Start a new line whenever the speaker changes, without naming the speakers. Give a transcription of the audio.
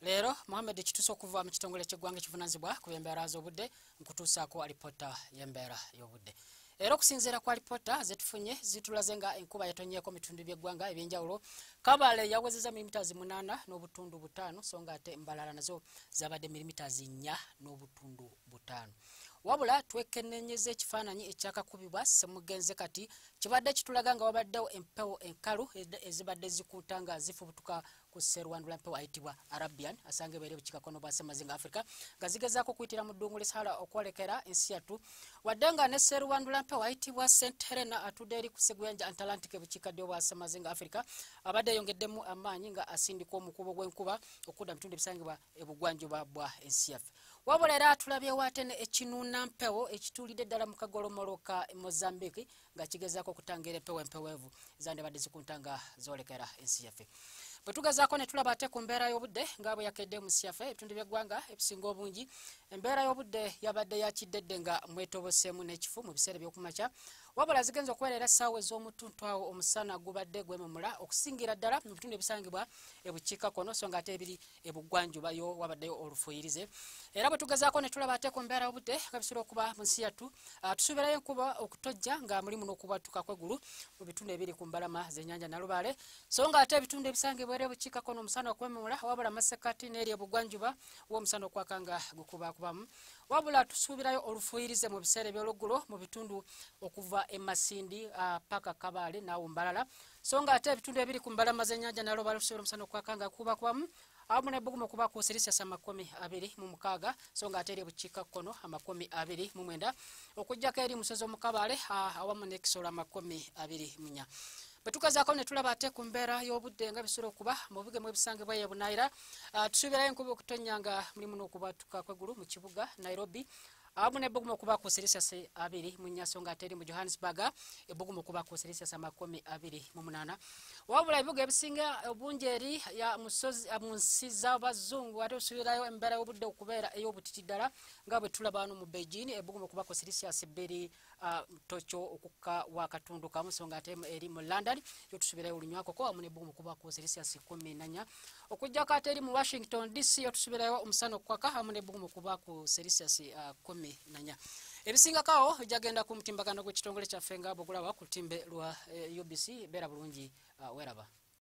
Lero Mohamed kituso okuva mu kitongole ky'eggwanga ekivunanyizibwa ku by'embeera z'obudde nkutuusaako alipoota y'embeera y'obudde. Era okusinziira kwa alipoota zetufunye zitulaze nga enkuba yatonyeeko bitundu by'eggwanga ebyenjawulo. Kabale yawezezza milimitaazi 8.5 so nga ate Mbalala nazo zabadde milimitaazi 4.5. Wabula twekennenyeza ekifaananyi ekyakakubibwa Ssemugenze kati kibadde kitulaga nga wabaddewo empewo enkalu ezibadde zikuntanga zifubutuka ku sserwandula mpewo ayitibwa Arabian asange ebeera bukiikakono bwa Ssemazinga Africa nga zigezaako kuyitira mu ddungu Sahara okwolekera ensi yattu wadde nga ne sserwandula mpewo ayitibwa St Helena atudde eri ku sseguyanja Atlantic bukiikaddyo bwa Ssemazinga Africa abadde yongeddemu amaanyi nga asindika omukubo gw'enkuba okudda mu bitundu ebisangibwa ebugwanjuba bwa ensi yaffe. Wabula era tulabyewo ate ekinuuna mpewo ekituulidde ddala mu kagolomolo ka Mozambique nga kigezaako okutangira empewo empeweevu ezandibadde zikuntanga zoolekera ensi yaffe. Bwe tugezaako ne tulaba ate ku mbeera y'obudde nga bwe yakedde mu nsi yaffe ebitundu by'eggwanga ebisinga obungi embeera y'obudde yabadde yakiddedde nga mwetoboseemu n'ekifu mu biseera by'okumakya wabula zigenza okubeerera essaawa ez'omutuntu awo omusana gubadde gwememula okusingira ddala mu bitundu ebisangibwa ebukiikakono so nga ate ebiri ebugwanjuba yo wabaddeyo olufuyirize. Era bwe tugezaako ne tulaba ate ku mbeera y'obudde nga bisobola okuba mu nsi yattu tusuubirayo enkuba okutojja nga mulimu n'okubwatuka kw'eggulu mu bitundu ebiri ku mbalama z'ennyanja Nalubaale so nga ate ebitundu ebisangibwa eri ebukiikakono omusana okwememula wabula masekati n'eri ebugwanjuba w'omusana okwakanga gukubakubamu wabula tusuubirayo olufuyirize mu biseera eby'oluggulo mu bitundu okuva Masindi paka Kabale naawo Mbalala so nga ate ebitundu ebiri ku mbalama z'ennyanja Nalubaale tusuubira omusana okwakanga gukubakubamu awamu n'ebbugumu okuba ku Celsius 26 so nga ate eri bukiikakono 29 okuggyako eri musozi omukabaale awamu n'ekisolo 24. Bwe tugezaako ne tulaba ate ku mbeera y'obudde nga bisobola okuba mu bigemu ebisangibwa ye Bunaayira tusuubirayo enkuba okutonnya nga mulimu n'okubwatuka kw'eggulu mu kibuga Nairobi awamu n'ebbugumu okuba ku Celsius 24 so nga ate eri mu Johannesburg ebbugumu okuba ku Celsius 28. Wabula ebibuga ebisinga obungi eri mu nsi z'abazungu ate tusuubirayo embeera y'obudde okubeera ey'obutiti ddala nga bwe tulaba wano mu Beijing ebbugumu okuba ku Celsius 2 Tokyo okukka wakatundu kamu so nga ate eri mu London yo tusuubirayo olunywakoko awamu n'ebbugumu okuba ku Celsius 14 okuggyako ate eri mu Washington DC yo tusuubirayo omusana okukwaka awamu n'ebbugumu okuba ku Celsius 14. Ebisingakaawo jagenda ku mutimbagano gw'ekitongole kyaffe nga bw'ogulaba ku lutimbe lwa UBC beera bulungi weraba.